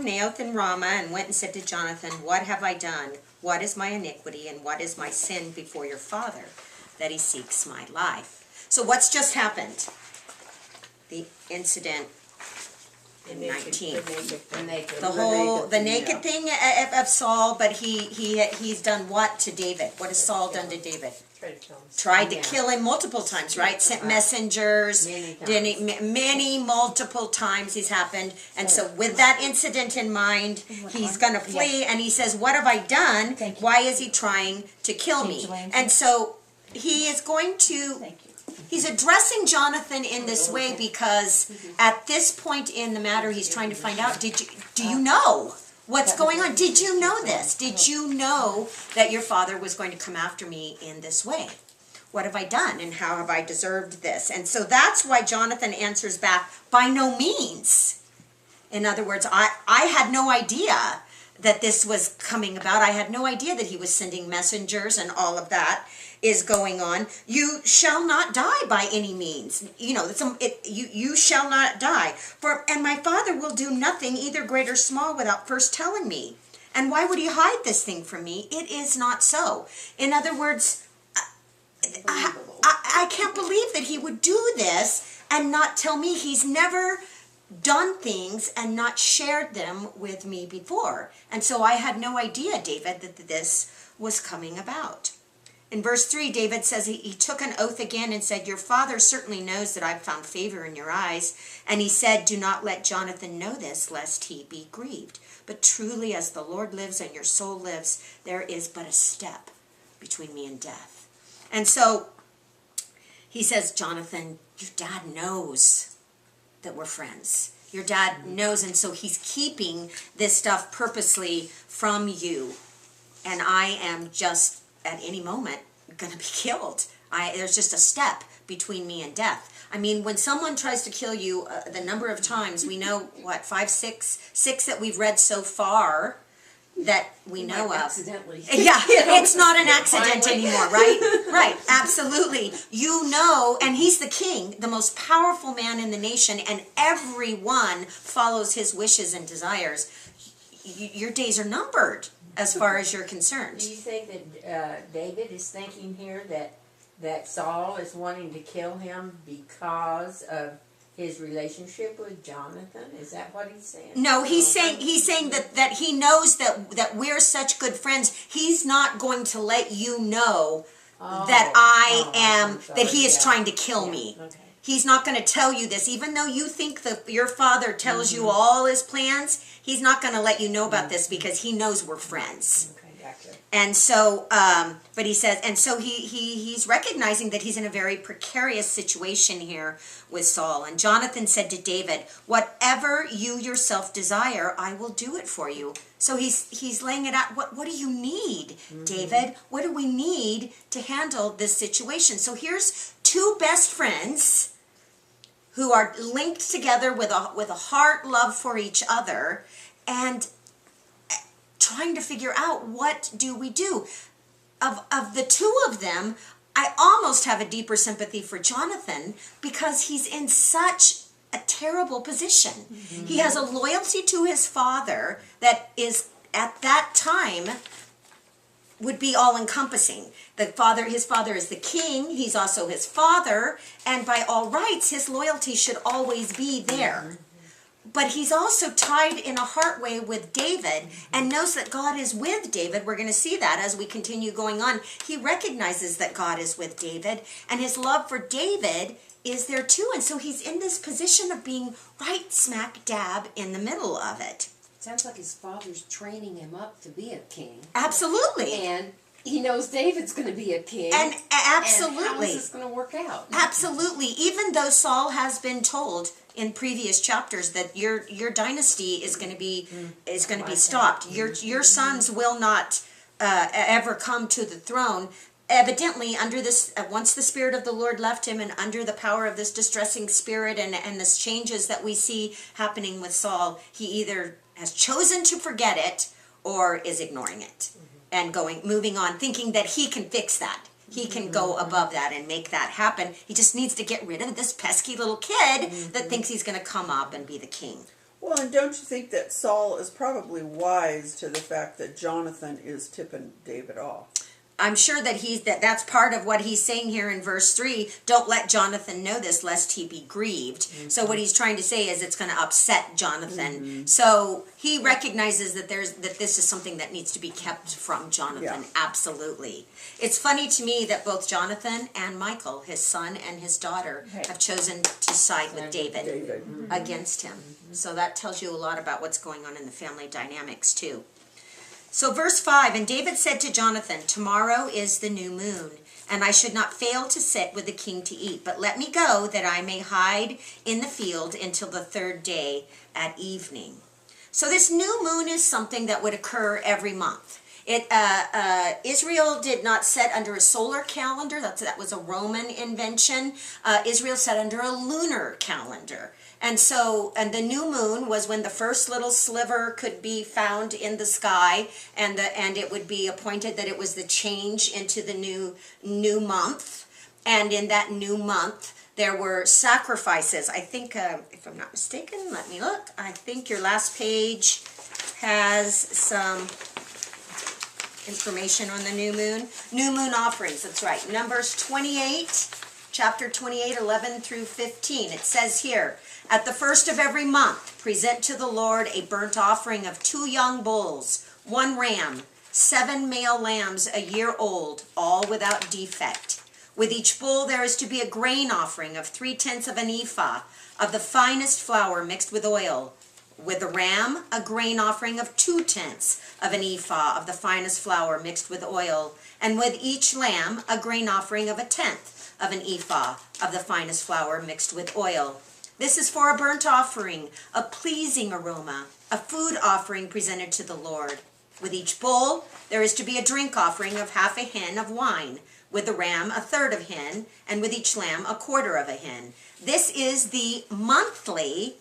Naoth in Ramah and went and said to Jonathan, what have I done? What is my iniquity and what is my sin before your father, that he seeks my life? So what's just happened? The incident in 19. The naked thing of Saul, but he's done what to David? What has Saul done to David? Tried to kill him multiple times, right? Sent messengers, many multiple times he's happened. And so with that incident in mind, he's going to flee, and he says, what have I done? Why is he trying to kill me? And so he is going to, he's addressing Jonathan in this way because at this point in the matter, he's trying to find out, do you know what's going on? Did you know this? Did you know that your father was going to come after me in this way? What have I done and how have I deserved this? And so that's why Jonathan answers back, by no means. In other words, I had no idea that this was coming about. I had no idea that he was sending messengers and all of that is going on. You shall not die by any means. You know, you shall not die. And my father will do nothing, either great or small, without first telling me. And why would he hide this thing from me? It is not so. In other words, I can't believe that he would do this and not tell me. He's never done things and not shared them with me before. And so I had no idea, David, that this was coming about. In verse 3, David says he took an oath again and said, your father certainly knows that I've found favor in your eyes. And he said, do not let Jonathan know this, lest he be grieved. But truly, as the Lord lives and your soul lives, there is but a step between me and death. And so he says, Jonathan, your dad knows that we're friends. Your dad knows, and so he's keeping this stuff purposely from you. And I am just, at any moment, going to be killed. There's just a step between me and death. I mean, when someone tries to kill you, the number of times, we know, what, 5, 6 that we've read so far that we know of. Accidentally. Yeah, it's not an accident anymore, right? Right, absolutely. You know, and he's the king, the most powerful man in the nation, and everyone follows his wishes and desires. Your days are numbered as far as you're concerned. Do you think that David is thinking here that Saul is wanting to kill him because of his relationship with Jonathan? Is that what he's saying? No, he's saying that he knows that we're such good friends. He's not going to let you know that he is trying to kill me. Okay. He's not going to tell you this, even though you think that your father tells you all his plans. He's not going to let you know about this because he knows we're friends. Okay, gotcha. And so, but he says, and so he's recognizing that he's in a very precarious situation here with Saul. And Jonathan said to David, whatever you yourself desire, I will do it for you. So he's laying it out. What do you need, David? What do we need to handle this situation? So here's two best friends who are linked together with a heart love for each other and trying to figure out, what do we do? Of the two of them, I almost have a deeper sympathy for Jonathan because he's in such a terrible position. He has a loyalty to his father that is, at that time, would be all-encompassing. His father is the king, he's also his father, and by all rights, his loyalty should always be there. But he's also tied in a heart way with David and knows that God is with David. We're going to see that as we continue going on. He recognizes that God is with David, and his love for David is there too. And so he's in this position of being right smack dab in the middle of it. Sounds like his father's training him up to be a king. Absolutely. And he knows David's going to be a king. And absolutely. And how is this going to work out? Absolutely. Even though Saul has been told in previous chapters that your dynasty is going to be stopped. Your sons will not ever come to the throne. Evidently, under this, once the Spirit of the Lord left him, and under the power of this distressing spirit and the changes that we see happening with Saul, he either has chosen to forget it or is ignoring it and moving on, thinking that he can fix that. He can go above that and make that happen. He just needs to get rid of this pesky little kid that thinks he's going to come up and be the king. Well, and don't you think that Saul is probably wise to the fact that Jonathan is tipping David off? I'm sure that that's part of what he's saying here in verse 3. Don't let Jonathan know this lest he be grieved. So what he's trying to say is it's going to upset Jonathan. So he recognizes that this is something that needs to be kept from Jonathan. Yeah. Absolutely. It's funny to me that both Jonathan and Michael, his son and his daughter, have chosen to side with David against him. So that tells you a lot about what's going on in the family dynamics too. So verse 5, and David said to Jonathan, tomorrow is the new moon, and I should not fail to sit with the king to eat, but let me go that I may hide in the field until the third day at evening. So this new moon is something that would occur every month. Israel did not set under a solar calendar. That was a Roman invention. Israel set under a lunar calendar. And the new moon was when the first little sliver could be found in the sky, and it would be appointed that it was the change into the new month. And in that new month, there were sacrifices. I think, if I'm not mistaken, let me look. I think your last page has some information on the new moon. New moon offerings, that's right. Numbers 28, chapter 28, 11 through 15. It says here, at the first of every month, present to the Lord a burnt offering of 2 young bulls, 1 ram, 7 male lambs a year old, all without defect. With each bull there is to be a grain offering of 3/10 of an ephah of the finest flour mixed with oil. With the ram, a grain offering of 2/10 of an ephah of the finest flour mixed with oil. And with each lamb, a grain offering of 1/10 of an ephah of the finest flour mixed with oil. This is for a burnt offering, a pleasing aroma, a food offering presented to the Lord. With each bull, there is to be a drink offering of 1/2 a hin of wine. With the ram, 1/3 of hin, and with each lamb, 1/4 of a hin. This is the monthly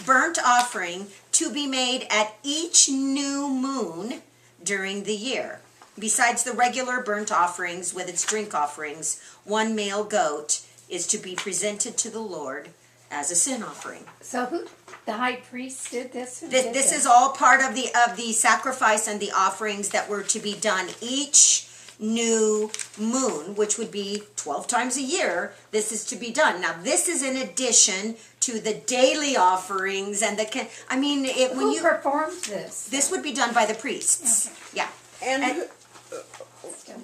burnt offering to be made at each new moon during the year. Besides the regular burnt offerings with its drink offerings, 1 male goat is to be presented to the Lord as a sin offering. So the high priest did this? This is all part of the sacrifice and the offerings that were to be done each new moon, which would be 12 times a year. This is to be done. Now, this is in addition to the daily offerings and Who performs this? This would be done by the priests. Okay. Yeah. And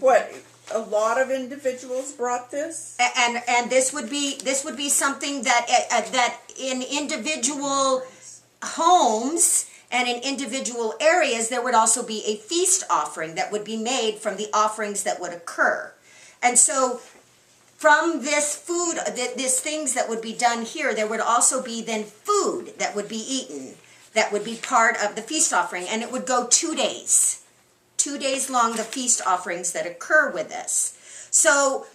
what? A lot of individuals brought this. And this would be something that in individual homes and in individual areas there would also be a feast offering that would be made from the offerings that would occur. And so from this food, these things that would be done here, there would also be then food that would be eaten that would be part of the feast offering, and it would go 2 days. 2 days long, the feast offerings that occur with this. So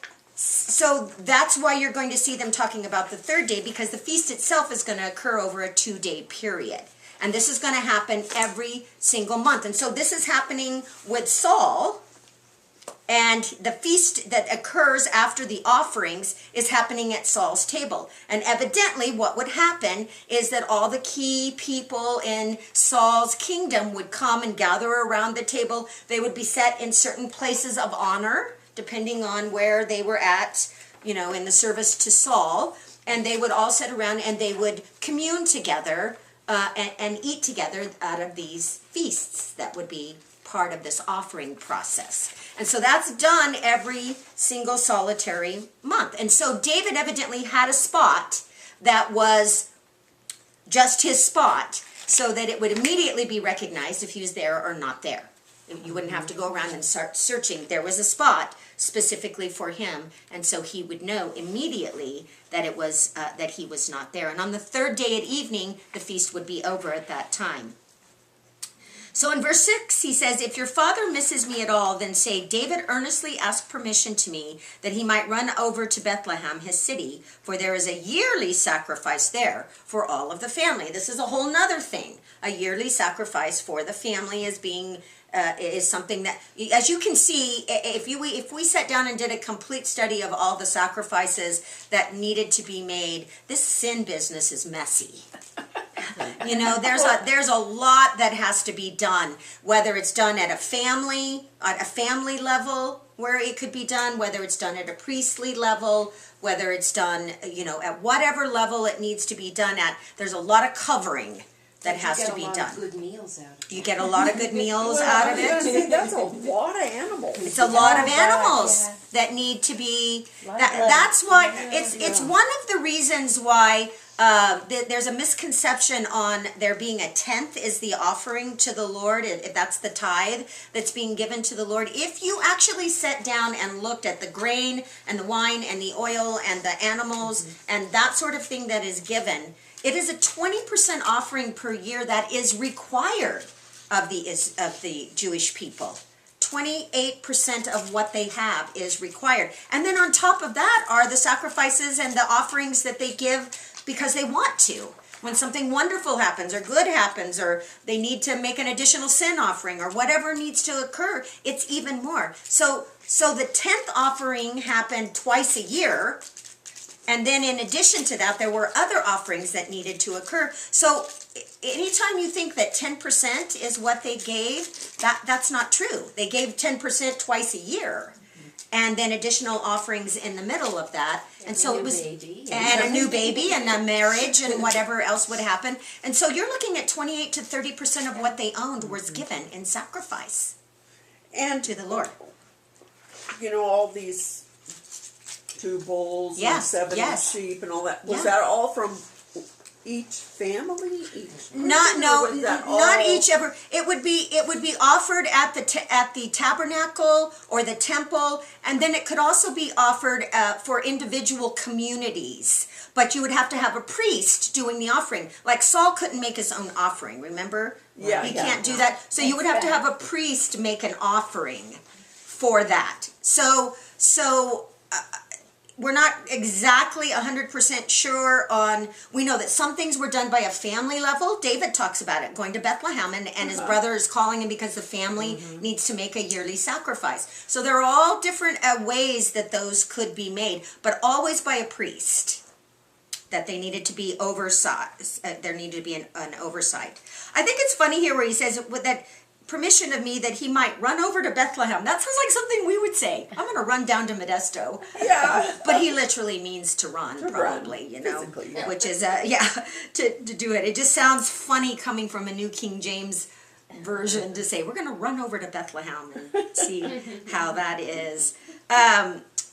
that's why you're going to see them talking about the third day, because the feast itself is going to occur over a 2-day period. And this is going to happen every single month. And so this is happening with Saul, and the feast that occurs after the offerings is happening at Saul's table. And evidently what would happen is that all the key people in Saul's kingdom would come and gather around the table. They would be set in certain places of honor, depending on where they were at, in the service to Saul. And they would all sit around and they would commune together and eat together out of these feasts that would be part of this offering process. And so that's done every single solitary month. And so David evidently had a spot that was just his spot, so that it would immediately be recognized if he was there or not there. You wouldn't have to go around and start searching. There was a spot specifically for him, and so he would know immediately that it was that he was not there. And on the third day at evening, the feast would be over at that time. So in verse 6, he says, if your father misses me at all, then say, David earnestly asked permission to me that he might run over to Bethlehem, his city, for there is a yearly sacrifice there for all of the family. This is a whole nother thing. A yearly sacrifice for the family is something that, as you can see, if we sat down and did a complete study of all the sacrifices that needed to be made, this sin business is messy. You know, there's a lot that has to be done, whether it's done at a family level where it could be done, whether it's done at a priestly level, whether it's done, you know, at whatever level it needs to be done at. There's a lot of covering that has to be You get a lot done. of good meals out of it. You get a lot of good meals out of it. See, that's a lot of animals. It's a lot of Oh, God, animals yeah. that need to be. Like That's why it's one of the reasons why there's a misconception on there being a tenth is the offering to the Lord. If that's the tithe that's being given to the Lord. If you actually sat down and looked at the grain and the wine and the oil and the animals and that sort of thing that is given, it is a 20% offering per year that is required of the Jewish people. 28% of what they have is required. And then on top of that are the sacrifices and the offerings that they give because they want to. When something wonderful happens or good happens or they need to make an additional sin offering or whatever needs to occur, it's even more. So the 10th offering happened twice a year. And then in addition to that, there were other offerings that needed to occur. So anytime you think that 10% is what they gave, that's not true. They gave 10% twice a year. And then additional offerings in the middle of that. And so it was, and a new baby and a marriage and whatever else would happen. And so you're looking at 28 to 30% of what they owned was given in sacrifice And to the Lord. you know, all these 2 bulls Yeah, and 70 yes. sheep and all that. Was Yeah. that all from each family? Each person, Not or was that not all- each ever. It would be offered at the tabernacle or the temple, and then it could also be offered for individual communities. But you would have to have a priest doing the offering. Like Saul couldn't make his own offering. Remember? Yeah, he yeah. can't do that. So you would have to have a priest make an offering for that. So. We're not exactly 100% sure on, we know that some things were done by a family level. David talks about it, going to Bethlehem, and his brother is calling him because the family needs to make a yearly sacrifice. So there are all different ways that those could be made, but always by a priest, that they needed to be oversight. There needed to be an oversight. I think it's funny here where he says with that permission of me that he might run over to Bethlehem. That sounds like something we would say. I'm going to run down to Modesto. Yeah. But he literally means to run, probably, you know, physically, yeah. which is, to do it. It just sounds funny coming from a New King James version to say, we're going to run over to Bethlehem and see how that is.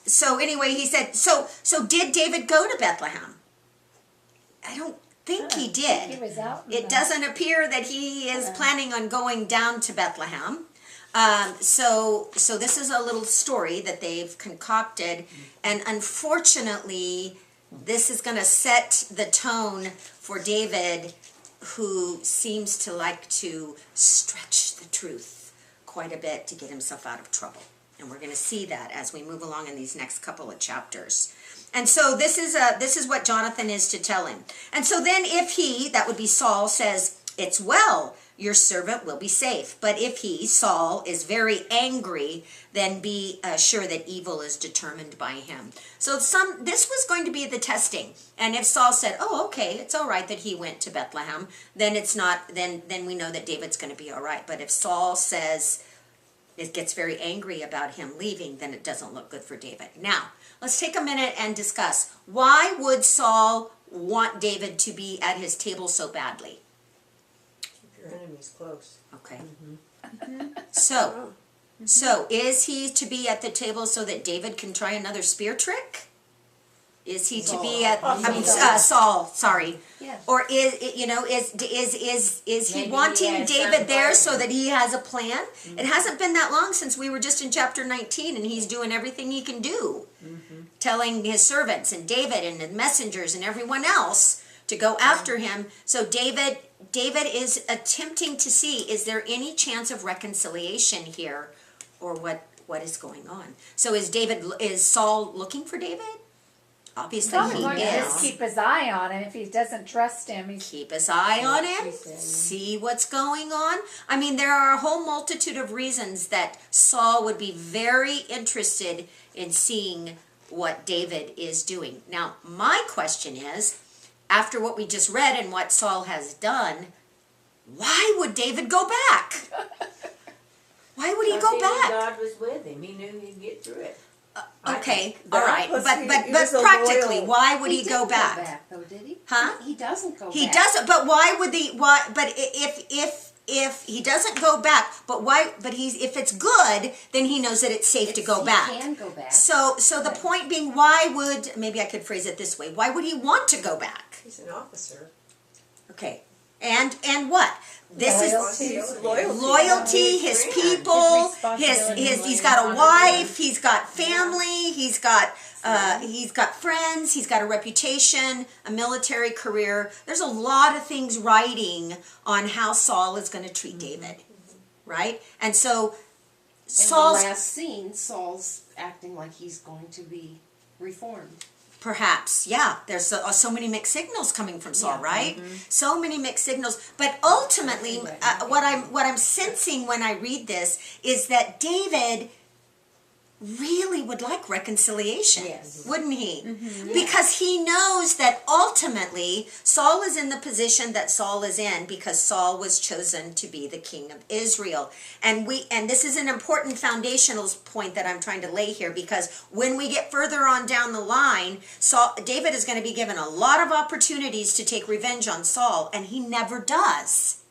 So anyway, he said, so did David go to Bethlehem? I don't think he did. He was out. It doesn't appear that he is planning on going down to Bethlehem. So this is a little story that they've concocted, and unfortunately, this is going to set the tone for David, who seems to like to stretch the truth quite a bit to get himself out of trouble. And we're going to see that as we move along in these next couple of chapters. And so this is what Jonathan is to tell him. And so then if he, that would be Saul, says, "It's well, your servant will be safe." But if he, Saul, is very angry, then be sure that evil is determined by him. So this was going to be the testing. And if Saul said, "Oh, okay, it's all right that he went to Bethlehem," then it's not. Then we know that David's going to be all right. But if Saul says, it gets very angry about him leaving, then it doesn't look good for David. Now, let's take a minute and discuss, why would Saul want David to be at his table so badly? Keep your enemies close. Okay. So is he to be at the table so that David can try another spear trick? Is he to be at, Saul, sorry. Yes. Or is he Maybe wanting he has David some there plan. so that he has a plan? It hasn't been that long since we were just in chapter 19 and he's doing everything he can do. Telling his servants and David and the messengers and everyone else to go after him. So David is attempting to see, is there any chance of reconciliation here, or what is going on? So is Saul looking for David? Obviously Probably he going to just is. keep his eye on him. If he doesn't trust him, he's Keep his eye on him, she said. see what's going on. I mean, there are a whole multitude of reasons that Saul would be very interested in seeing what David is doing. Now, my question is after what we just read and what Saul has done, why would David go back? Why would he Because go knew back? God was with him. He knew he'd get through it. Okay, that all right, plus but he was a practically, loyal- why would he go didn't back? though, did he? Huh? He doesn't go He back. doesn't. But why would the why? But if he doesn't go back, but why? But if it's good, then he knows that it's safe to go back. He can go back. So the point being, why would, maybe I could phrase it this way, why would he want to go back? He's an officer. Okay, and what? This is loyalty, his His people, responsibility he's got a wife, he's got family, he's got friends, he's got a reputation, a military career. There's a lot of things writing on how Saul is going to treat David, right? And so In Saul's the last scene, Saul's acting like he's going to be reformed. perhaps, yeah. There's so many mixed signals coming from Saul, Yeah. right? So many mixed signals. But ultimately, what I'm sensing when I read this is that David really would like reconciliation, Yes. wouldn't he? Because he knows that ultimately Saul is in the position that Saul is in because Saul was chosen to be the king of Israel. And this is an important foundational point that I'm trying to lay here, because when we get further on down the line, David is going to be given a lot of opportunities to take revenge on Saul, and he never does.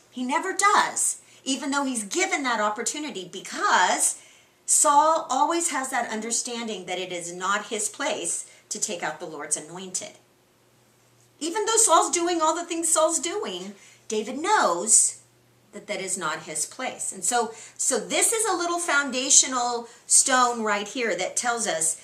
He never does, even though he's given that opportunity, because Saul always has that understanding that it is not his place to take out the Lord's anointed. Even though Saul's doing all the things Saul's doing, David knows that that is not his place. And so this is a little foundational stone right here that tells us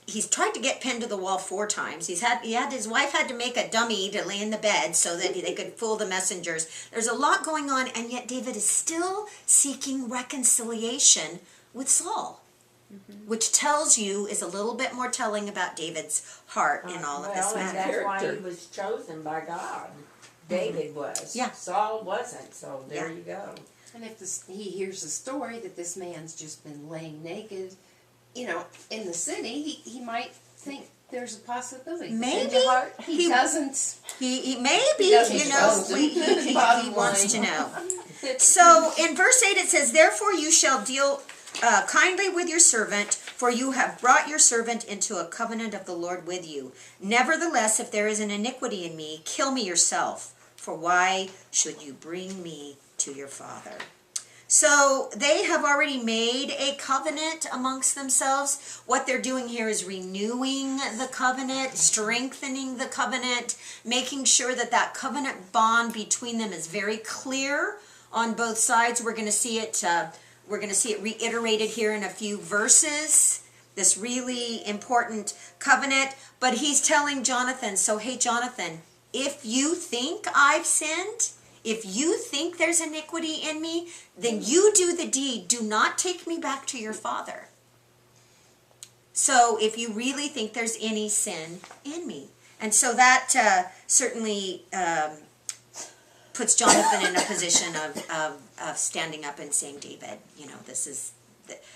he's tried to get pinned to the wall 4 times. His wife had to make a dummy to lay in the bed so that they could fool the messengers. There's a lot going on, and yet David is still seeking reconciliation with Saul, which tells you, is a little bit more telling about David's heart in all of this and matter. that's why he was chosen by God. David was. Yeah. Saul wasn't, so there Yeah. you go. And if he hears the story that this man's just been laying naked, in the city, he might think there's a possibility. But Maybe in the heart, he- he doesn't. He maybe, He doesn't you know, trust him. he Bottom wants to line. know. So in verse 8 it says, "Therefore you shall deal kindly with your servant, for you have brought your servant into a covenant of the Lord with you. Nevertheless, if there is an iniquity in me, kill me yourself, for why should you bring me to your father?" So they have already made a covenant amongst themselves. What they're doing here is renewing the covenant, strengthening the covenant, making sure that that covenant bond between them is very clear on both sides. We're going to see it. We're going to see it reiterated here in a few verses. This really important covenant. But he's telling Jonathan, so hey Jonathan, if you think I've sinned, if you think there's iniquity in me, then you do the deed. Do not take me back to your father. So if you really think there's any sin in me. And so that certainly puts Jonathan in a position of standing up and saying, David,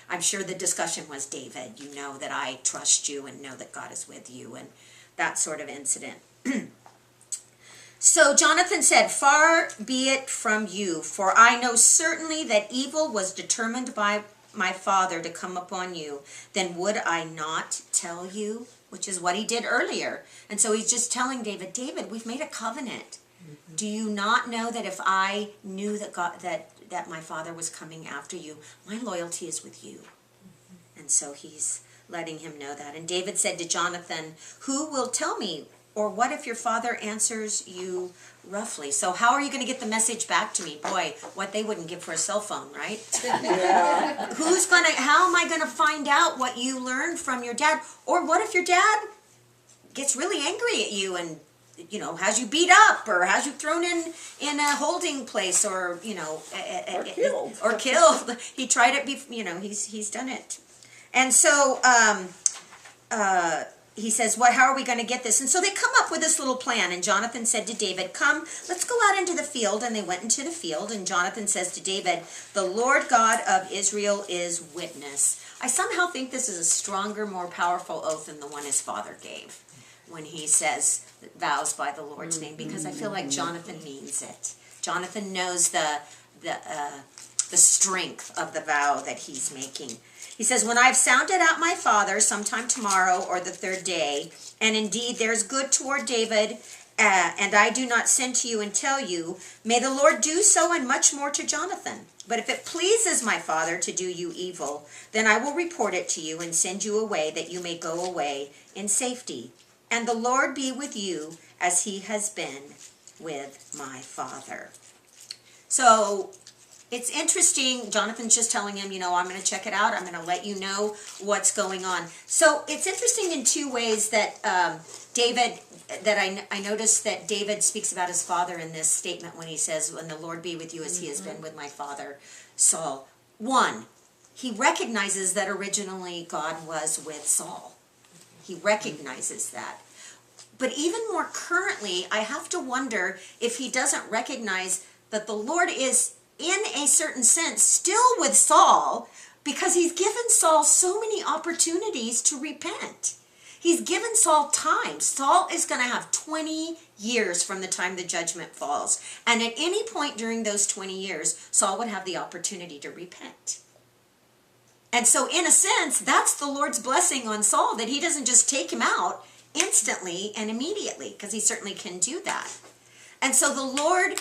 I'm sure the discussion was, David, you know that I trust you and know that God is with you, and that sort of incident. So Jonathan said, "Far be it from you, for I know certainly that evil was determined by my father to come upon you. Then would I not tell you?" Which is what he did earlier. And so he's just telling David, David, we've made a covenant. Mm-hmm. Do you not know that if I knew that God, that my father was coming after you, my loyalty is with you? Mm-hmm. And so he's letting him know that. And David said to Jonathan, "Who will tell me? Or what if your father answers you roughly?" So how are you going to get the message back to me? Boy, what they wouldn't give for a cell phone, right? Yeah. How am I going to find out what you learned from your dad? Or what if your dad gets really angry at you and, has you beat up or has you thrown in a holding place or, Or killed. Or killed. He tried it before, he's done it. And so, he says, how are we going to get this? And so they come up with this little plan. And Jonathan said to David, "Come, let's go out into the field." And they went into the field. And Jonathan says to David, "The Lord God of Israel is witness." I somehow think this is a stronger, more powerful oath than the one his father gave. when he says vows by the Lord's name, because I feel like Jonathan means it. Jonathan knows the strength of the vow that he's making. He says, when I've sounded out my father sometime tomorrow or the third day, and indeed there's good toward David, and I do not send to you and tell you, may the Lord do so and much more to Jonathan. But if it pleases my father to do you evil, then I will report it to you and send you away, that you may go away in safety. And the Lord be with you as he has been with my father. So it's interesting. Jonathan's just telling him, I'm going to check it out. I'm going to let you know what's going on. So it's interesting in two ways that David, that I noticed that David speaks about his father in this statement when he says, when the Lord be with you as he has been with my father Saul. One, he recognizes that originally God was with Saul. He recognizes that. But even more currently, I have to wonder if he doesn't recognize that the Lord is, in a certain sense, still with Saul, because he's given Saul so many opportunities to repent. He's given Saul time. Saul is going to have 20 years from the time the judgment falls. And at any point during those 20 years, Saul would have the opportunity to repent. And so in a sense, that's the Lord's blessing on Saul, that he doesn't just take him out instantly and immediately, because he certainly can do that. And so the Lord,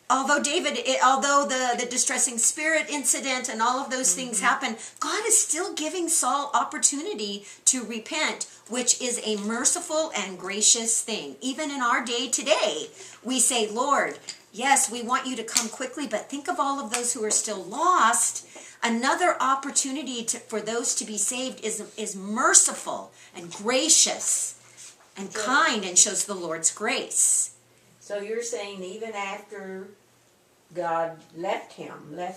although the distressing spirit incident and all of those things happen, God is still giving Saul opportunity to repent, which is a merciful and gracious thing. Even in our day today, we say, Lord, yes, we want you to come quickly, but think of all of those who are still lost. Another opportunity for those to be saved is merciful and gracious and kind, and shows the Lord's grace. So you're saying even after God left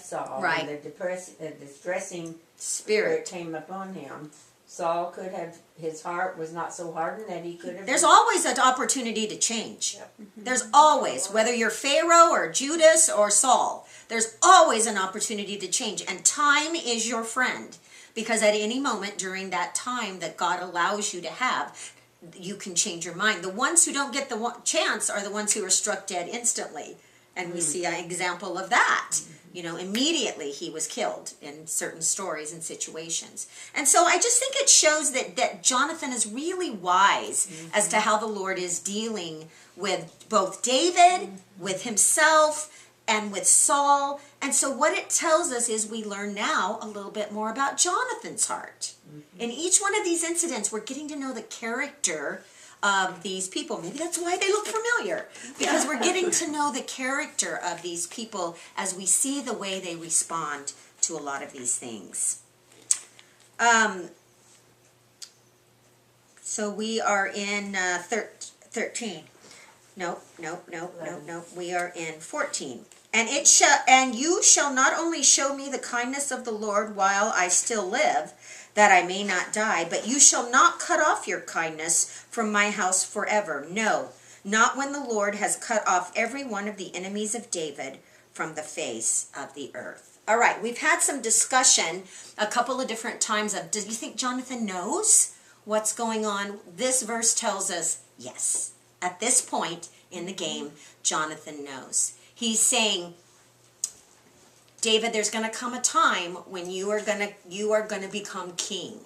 Saul, right, and the distressing spirit came upon him, Saul could have, his heart was not so hardened that he could have... There's always an opportunity to change. Yep. There's always, whether you're Pharaoh or Judas or Saul, there's always an opportunity to change. And time is your friend, because at any moment during that time that God allows you to have, you can change your mind. The ones who don't get the chance are the ones who are struck dead instantly. And we see an example of that. Immediately he was killed in certain stories and situations. And so I just think it shows that Jonathan is really wise as to how the Lord is dealing with both David, with himself, and with Saul. And so what it tells us is we learn now a little bit more about Jonathan's heart. In each one of these incidents, we're getting to know the character of these people. Maybe that's why they look familiar, because we're getting to know the character of these people as we see the way they respond to a lot of these things. So we are in 13. No. We are in 14. And you shall not only show me the kindness of the Lord while I still live, that I may not die, but you shall not cut off your kindness from my house forever. No, not when the Lord has cut off every one of the enemies of David from the face of the earth. All right, we've had some discussion a couple of different times of, do you think Jonathan knows what's going on? This verse tells us, yes. At this point in the game, Jonathan knows. He's saying, David, there's going to come a time when you are going to become king.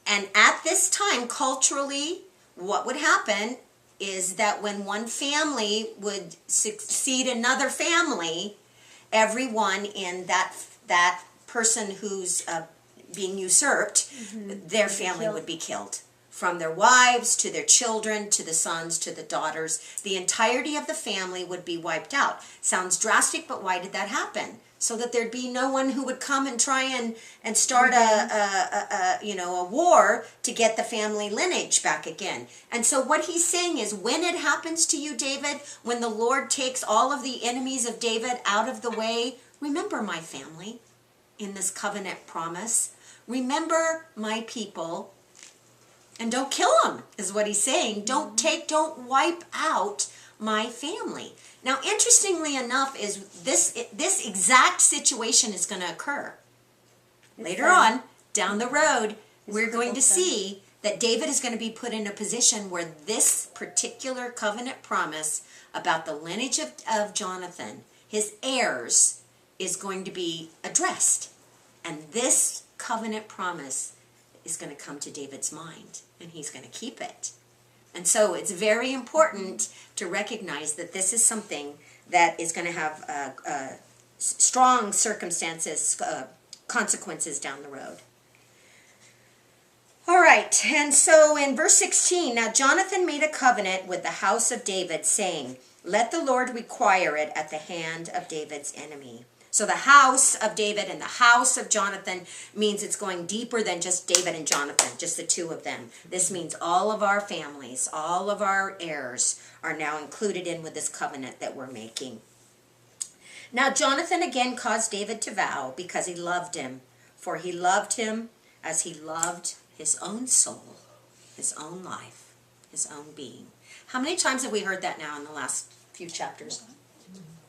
And at this time, culturally, what would happen is that when one family would succeed another family, everyone in that person who's being usurped, their family would be killed. From their wives to their children to the sons to the daughters, the entirety of the family would be wiped out. Sounds drastic, but why did that happen? So that there'd be no one who would come and try and start a war to get the family lineage back again. And so what he's saying is, when it happens to you, David, when the Lord takes all of the enemies of David out of the way, remember my family in this covenant promise. Remember my people. And don't kill them, is what he's saying. Don't wipe out my family. Now, interestingly enough, is this exact situation is going to occur. Later on, down the road, we're going to see that David is going to be put in a position where this particular covenant promise about the lineage of Jonathan, his heirs, is going to be addressed. And this covenant promise is going to come to David's mind, and he's going to keep it. And so it's very important to recognize that this is something that is going to have strong circumstances, consequences down the road. All right, and so in verse 16, now Jonathan made a covenant with the house of David, saying, let the Lord require it at the hand of David's enemy. So the house of David and the house of Jonathan means it's going deeper than just David and Jonathan, just the two of them. This means all of our families, all of our heirs are now included in with this covenant that we're making. Now Jonathan again caused David to vow because he loved him, for he loved him as he loved his own soul, his own life, his own being. How many times have we heard that now in the last few chapters?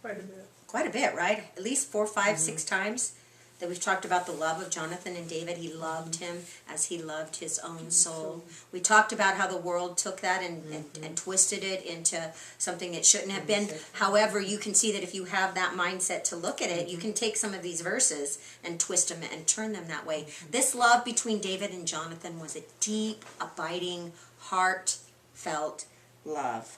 Quite a bit. Quite a bit, right? At least 4, 5, 6 times that we've talked about the love of Jonathan and David. He loved him as he loved his own soul. We talked about how the world took that and twisted it into something it shouldn't have been. However, you can see that if you have that mindset to look at it, you can take some of these verses and twist them and turn them that way. This love between David and Jonathan was a deep, abiding, heartfelt love.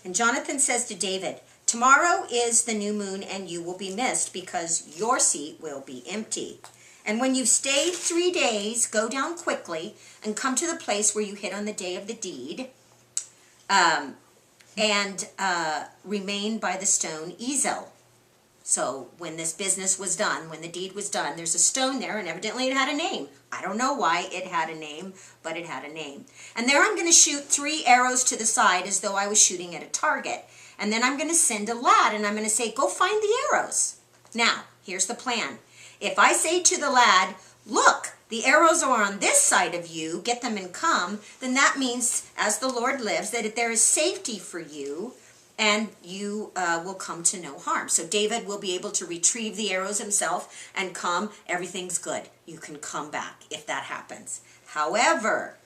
And Jonathan says to David, tomorrow is the new moon and you will be missed because your seat will be empty. And when you've stayed 3 days, go down quickly and come to the place where you hit on the day of the deed and remain by the stone Ezel. So when this business was done, when the deed was done, there's a stone there, and evidently it had a name. I don't know why it had a name, but it had a name. And there I'm going to shoot 3 arrows to the side as though I was shooting at a target. And then I'm going to send a lad, and I'm going to say, go find the arrows. Now, here's the plan. If I say to the lad, look, the arrows are on this side of you, get them and come, then that means, as the Lord lives, that there is safety for you, and you will come to no harm. So David will be able to retrieve the arrows himself and come. Everything's good. You can come back if that happens. However,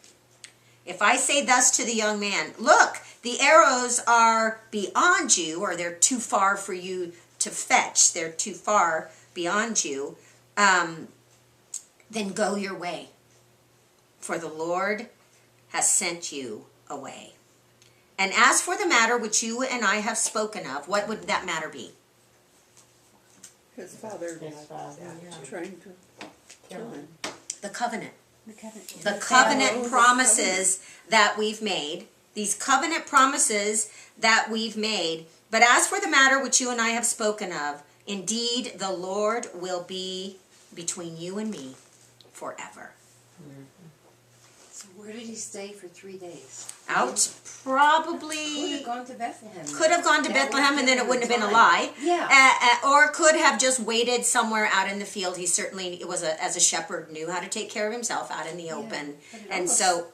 if I say thus to the young man, look, the arrows are beyond you, or they're too far for you to fetch, they're too far beyond you, then go your way, for the Lord has sent you away. And as for the matter which you and I have spoken of, what would that matter be? His father trying to kill him. The covenant. The The covenant promises that we've made. These covenant promises that we've made. But as for the matter which you and I have spoken of, indeed the Lord will be between you and me forever. So where did he stay for 3 days? Out Could probably... have gone to Bethlehem. Could have gone to That Bethlehem and then it would wouldn't have been a time. lie. Yeah. Or could have just waited somewhere out in the field. He certainly, as a shepherd, knew how to take care of himself out in the open. But it And almost- so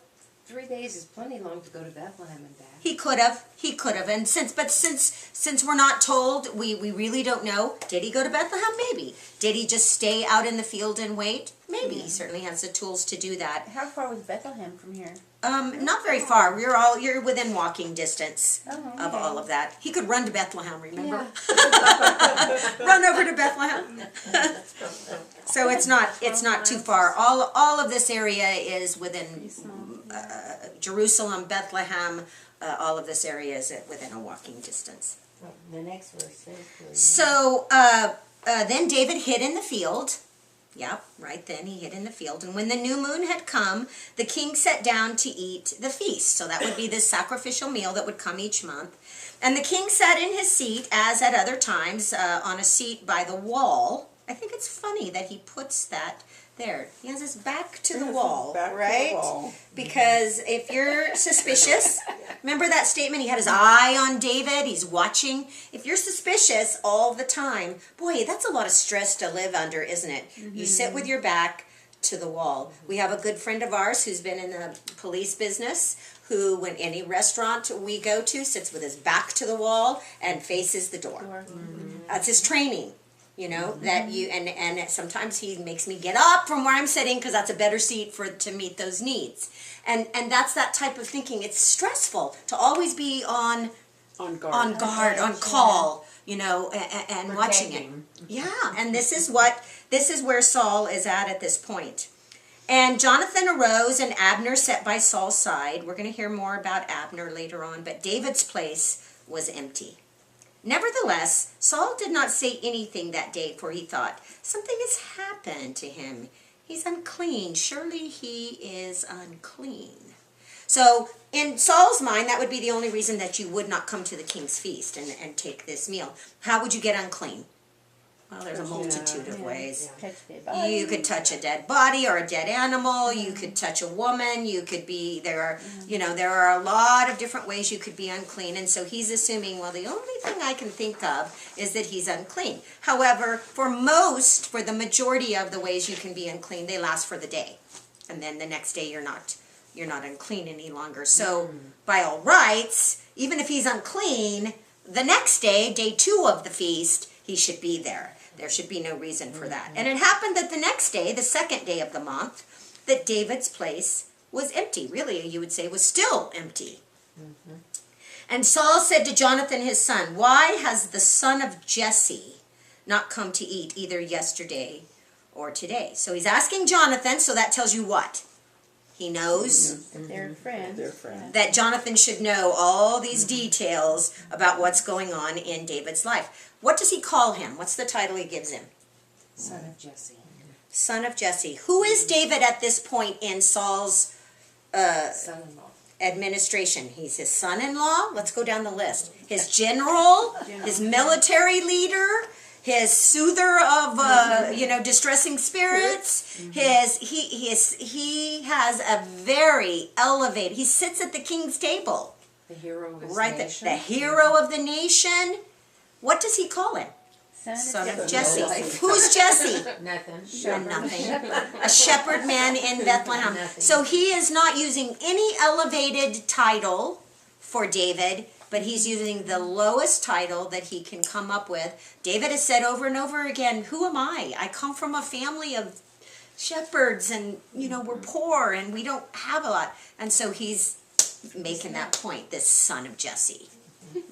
3 days is plenty long to go to Bethlehem and back. he could have. And since we're not told, we really don't know. Did he go to Bethlehem? Maybe. Did he just stay out in the field and wait? Maybe. He certainly has the tools to do that. How far was Bethlehem from here? Not very far. You're within walking distance Oh, of okay. all of that. He could run to Bethlehem, remember? Yeah. Run over to Bethlehem. So it's not too far. All of this area is within Jerusalem, Bethlehem. All of this area is within a walking distance. The next verse says, So then David hid in the field. Yep, right then he hid in the field. And when the new moon had come, the king sat down to eat the feast. So that would be this sacrificial meal that would come each month. And the king sat in his seat, as at other times, on a seat by the wall. I think it's funny that he puts that there. He has his back to the wall, Back to the right? wall. Because if you're suspicious, remember that statement? He had his eye on David. He's watching. If you're suspicious all the time, boy, that's a lot of stress to live under, isn't it? You sit with your back to the wall. We have a good friend of ours who's been in the police business, who, when any restaurant we go to, sits with his back to the wall and faces the door. That's his training. You know, that you, and sometimes he makes me get up from where I'm sitting because that's a better seat to meet those needs. And that's that type of thinking. It's stressful to always be on guard, on call, you know, and watching it. Yeah, and this is where Saul is at this point. And Jonathan arose, and Abner sat by Saul's side. We're going to hear more about Abner later on, but David's place was empty. Nevertheless, Saul did not say anything that day, for he thought, something has happened to him. He's unclean. Surely he is unclean. So in Saul's mind, that would be the only reason that you would not come to the king's feast and take this meal. How would you get unclean? Well, there's a multitude of ways. You could touch a dead body or a dead animal. You could touch a woman. You could be, there are a lot of different ways you could be unclean. And so he's assuming, well, the only thing I can think of is that he's unclean. However, for the majority of the ways you can be unclean, they last for the day. And then the next day you're not unclean any longer. So by all rights, even if he's unclean, the next day, day 2 of the feast, he should be there. There should be no reason for that. And it happened that the next day, the second day of the month, that David's place was empty. Really, you would say was still empty. And Saul said to Jonathan his son, why has the son of Jesse not come to eat either yesterday or today? So he's asking Jonathan, so that tells you what? He knows They're friends. that Jonathan should know all these details about what's going on in David's life. What does he call him? What's the title he gives him? Son of Jesse. Son of Jesse. Who is David at this point in Saul's Son-in-law. administration? He's his son-in-law. Let's go down the list. His general, his military leader, his soother of distressing spirits. He has a very elevated. He sits at the king's table. The hero of his Right, nation. the hero of the nation. What does he call him? Son of Jesse. Who's Jesse? Nothing. Nothing. A shepherd man in Bethlehem. Nothing. So he is not using any elevated title for David, but he's using the lowest title that he can come up with. David has said over and over again, who am I? I come from a family of shepherds, and we're poor and we don't have a lot. And so he's making that point, this son of Jesse.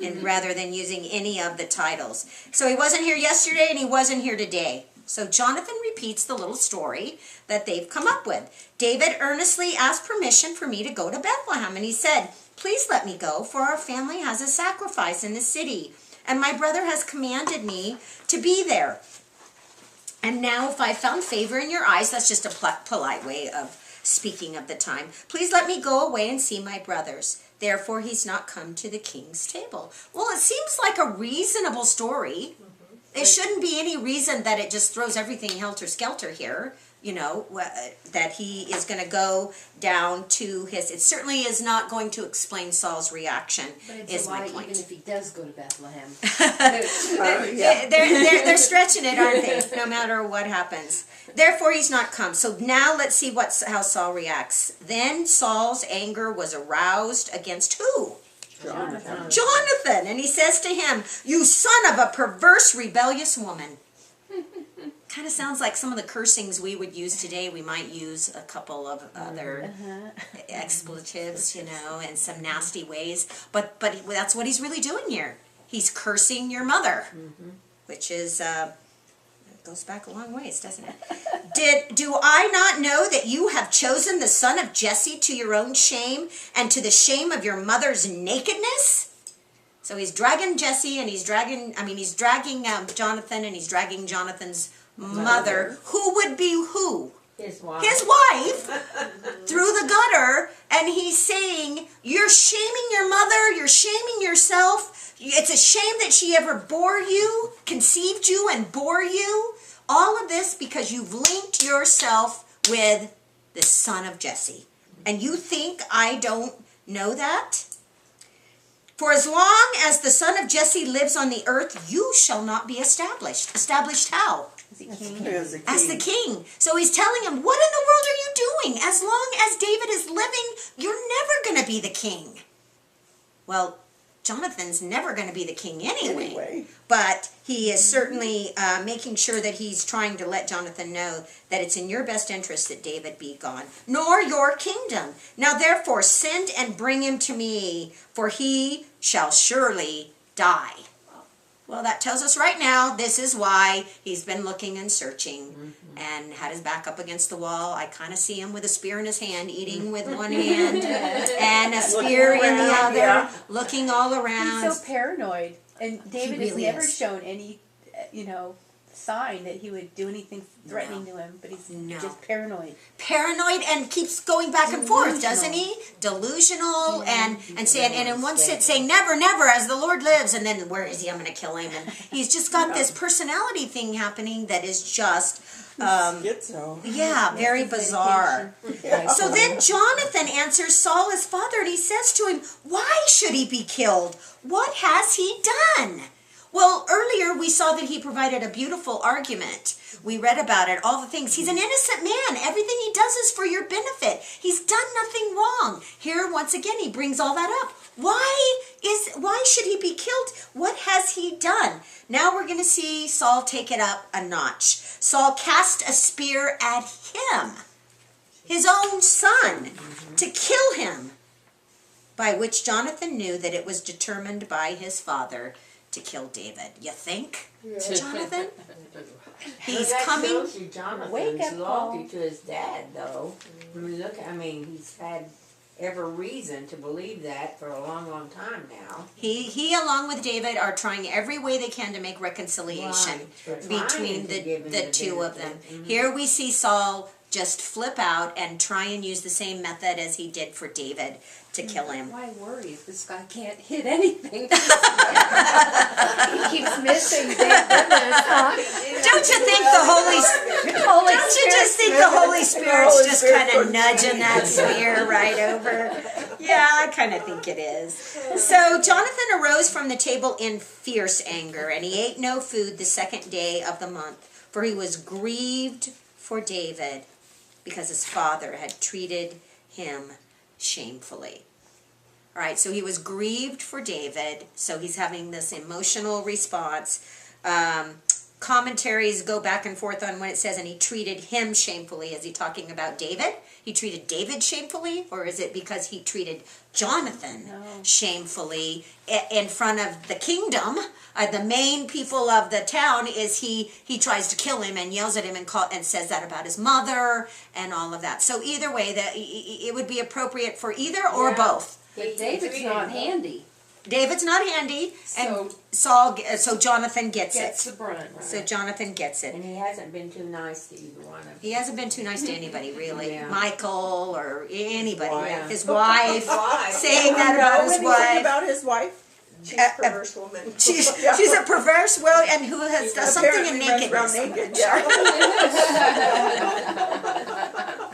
And rather than using any of the titles. So he wasn't here yesterday and he wasn't here today. So Jonathan repeats the little story that they've come up with. David earnestly asked permission for me to go to Bethlehem, and he said, please let me go, for our family has a sacrifice in the city, and my brother has commanded me to be there. And now if I found favor in your eyes, that's just a polite way of speaking of the time, please let me go away and see my brothers. Therefore, he's not come to the king's table. Well, it seems like a reasonable story. It shouldn't be any reason that it just throws everything helter-skelter here, that he is going to go down to his... It certainly is not going to explain Saul's reaction, But it's is a my lie point. even if he does go to Bethlehem. They're stretching it, aren't they? No matter what happens. Therefore, he's not come. So now let's see how Saul reacts. Then Saul's anger was aroused against who? Jonathan. And he says to him, you son of a perverse, rebellious woman. Kind of sounds like some of the cursings we would use today. We might use a couple of other expletives, and some nasty ways. But that's what he's really doing here. He's cursing your mother, which is... goes back a long ways, doesn't it? Do I not know that you have chosen the son of Jesse to your own shame and to the shame of your mother's nakedness? So he's dragging Jesse, and he's dragging Jonathan, and he's dragging Jonathan's mother, who would be who? His wife. His wife, through the gutter, and he's saying, you're shaming your mother, you're shaming yourself, it's a shame that she ever bore you, conceived you and bore you. All of this because you've linked yourself with the son of Jesse. And you think I don't know that? For as long as the son of Jesse lives on the earth, you shall not be established. Established how? As the king. So he's telling him, what in the world are you doing? As long as David is living, you're never going to be the king. Well, Jonathan's never going to be the king anyway. Anyway. But he is certainly making sure that he's trying to let Jonathan know that it's in your best interest that David be gone, nor your kingdom. Now therefore send and bring him to me, for he shall surely die. Well, that tells us right now this is why he's been looking and searching and had his back up against the wall. I kind of see him with a spear in his hand, eating with one hand and a spear in the around, other, yeah. looking all around. He's so paranoid, and David has really never is. shown any, sign that he would do anything threatening to him. But he's No. just paranoid. Paranoid and keeps going back and forth, doesn't he? Delusional and saying, and in one sense saying never, never, as the Lord lives, and then where is he? I'm going to kill him. And he's just got this personality thing happening that is just, Schizo. yeah, very bizarre. So then Jonathan answers Saul his father, and he says to him, "Why should he be killed? What has he done?" Well, earlier we saw that he provided a beautiful argument. We read about it, all the things. He's an innocent man. Everything he does is for your benefit. He's done nothing wrong. Here, once again, he brings all that up. Why should he be killed? What has he done? Now we're going to see Saul take it up a notch. Saul cast a spear at him, his own son, to kill him, by which Jonathan knew that it was determined by his father to kill David. You think, Jonathan? He's that coming. shows you Jonathan's Wake up, loyalty Paul. to his dad, though. I mean, he's had every reason to believe that for a long, long time now. He along with David are trying every way they can to make reconciliation Right. between Trying to give him the the two of them. benefit. Here we see Saul just flip out and try and use the same method as he did for David to kill him. Why worry if this guy can't hit anything? He keeps missing. Thank goodness, huh? Don't you think the Holy Don't you just think the Holy Spirit's Holy just Spirit kind of goes- nudging that spear right over? Yeah, I kind of think it is. So Jonathan arose from the table in fierce anger, and he ate no food the second day of the month, for he was grieved for David, because his father had treated him shamefully. All right, so he was grieved for David, so he's having this emotional response. Commentaries go back and forth on when it says, and he treated him shamefully. Is he talking about David? He treated David shamefully? Or is it because he treated Jonathan shamefully in front of the kingdom? The main people of the town is he tries to kill him and yells at him and says that about his mother and all of that. So either way, it would be appropriate for either or Yeah. both. But David's not handy. David's not handy, and So so Jonathan gets gets it. the brunt. So Jonathan gets it. And he hasn't been too nice to either one of them. He hasn't been too nice to anybody, really. Yeah. Michael or anybody. wife. His wife. Wife. Saying that about his Anything wife. about his wife? She's a perverse woman. She's a perverse will and who has does something in Apparently runs nakedness. around naked. Yeah.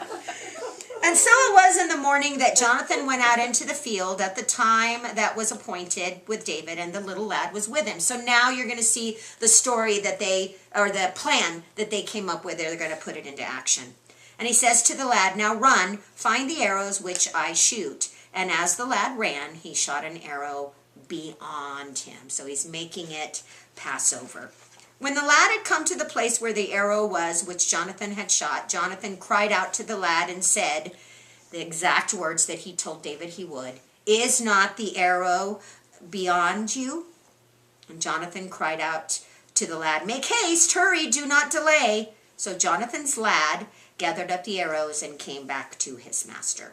And so it was in the morning that Jonathan went out into the field at the time that was appointed with David, and the little lad was with him. So now you're going to see the story that the plan that they came up with. They're going to put it into action. And he says to the lad, "Now run, find the arrows which I shoot." And as the lad ran, he shot an arrow beyond him. So he's making it Passover. When the lad had come to the place where the arrow was, which Jonathan had shot, Jonathan cried out to the lad and said the exact words that he told David he would, "Is not the arrow beyond you?" And Jonathan cried out to the lad, "Make haste, hurry, do not delay." So Jonathan's lad gathered up the arrows and came back to his master.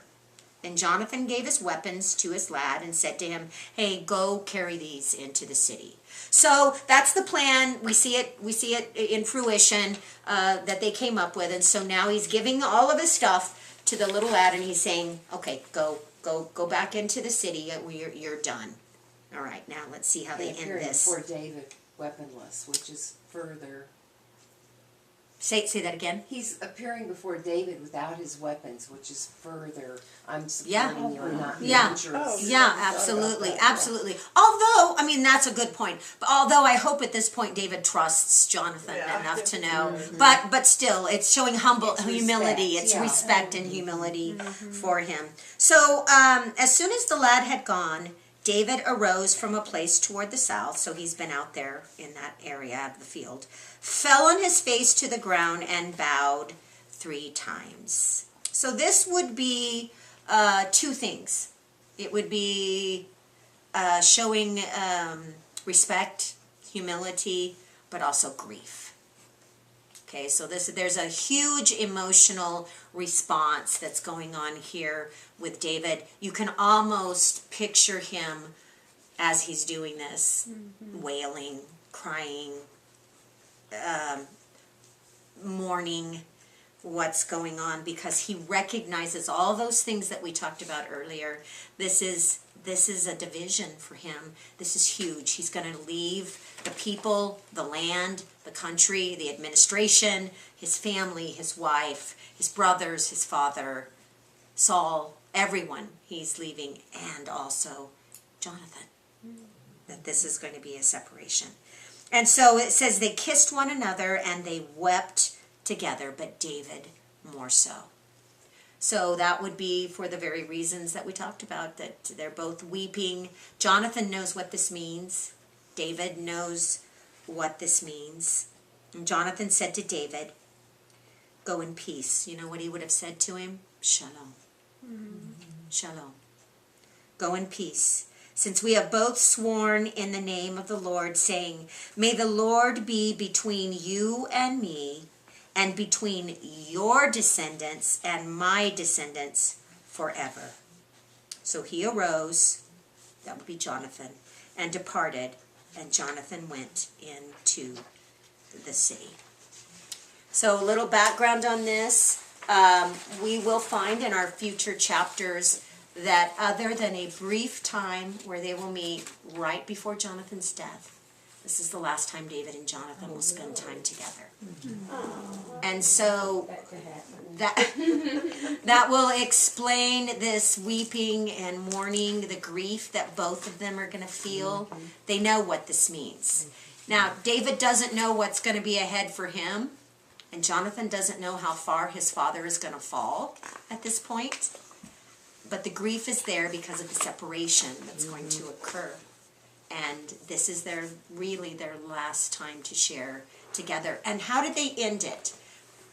Then Jonathan gave his weapons to his lad and said to him, "Hey, go carry these into the city." So that's the plan. We see it in fruition that they came up with. And so now he's giving all of his stuff to the little lad, and he's saying, "Okay, go back into the city. You're done." All right, now let's see how they end Appearing this. before David, weaponless, which is further. Say that again. He's appearing before David without his weapons, which is further. I'm Yeah. supporting you and not Yeah. dangerous. Oh, Yeah, yeah. absolutely, Thought about that, absolutely. Although, I mean, that's a good point. But although I hope at this point David trusts Jonathan Yeah. enough to know, but still, it's showing humility. respect, It's yeah. respect and humility for him. So as soon as the lad had gone, David arose from a place toward the south, so he's been out there in that area of the field, fell on his face to the ground and bowed 3 times. So this would be 2 things. It would be showing respect, humility, but also grief. Okay, so there's a huge emotional response that's going on here with David. You can almost picture him as he's doing this, wailing, crying, mourning what's going on, because he recognizes all those things that we talked about earlier. This is a division for him. This is huge. He's going to leave the people, the land, the country, the administration, his family, his wife, his brothers, his father, Saul, everyone he's leaving, and also Jonathan. That this is going to be a separation. And so it says they kissed one another and they wept together, but David more so. So that would be for the very reasons that we talked about, that they're both weeping. Jonathan knows what this means. David knows what this means. And Jonathan said to David, "Go in peace." You know what he would have said to him? Shalom. Shalom. Go in peace, since we have both sworn in the name of the Lord, saying, "May the Lord be between you and me, and between your descendants and my descendants forever." So he arose, that would be Jonathan, and departed, and Jonathan went into the city. So a little background on this. We will find in our future chapters that other than a brief time where they will meet right before Jonathan's death, this is the last time David and Jonathan will spend time together. And so that will explain this weeping and mourning, the grief that both of them are going to feel. They know what this means. Now, David doesn't know what's going to be ahead for him, and Jonathan doesn't know how far his father is going to fall at this point. But the grief is there because of the separation that's going to occur. And this is really their last time to share together. And how did they end it?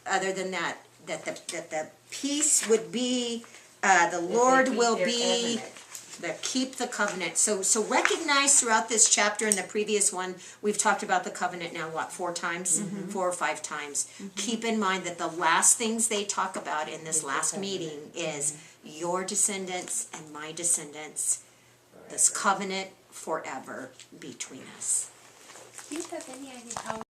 Other than that the peace would be, the Lord will be, keep the covenant. So recognize throughout this chapter and the previous one, we've talked about the covenant now, 4 times? 4 or 5 times. Keep in mind that the last things they talk about in this last meeting is your descendants and my descendants, this covenant forever between us. Do you have any idea how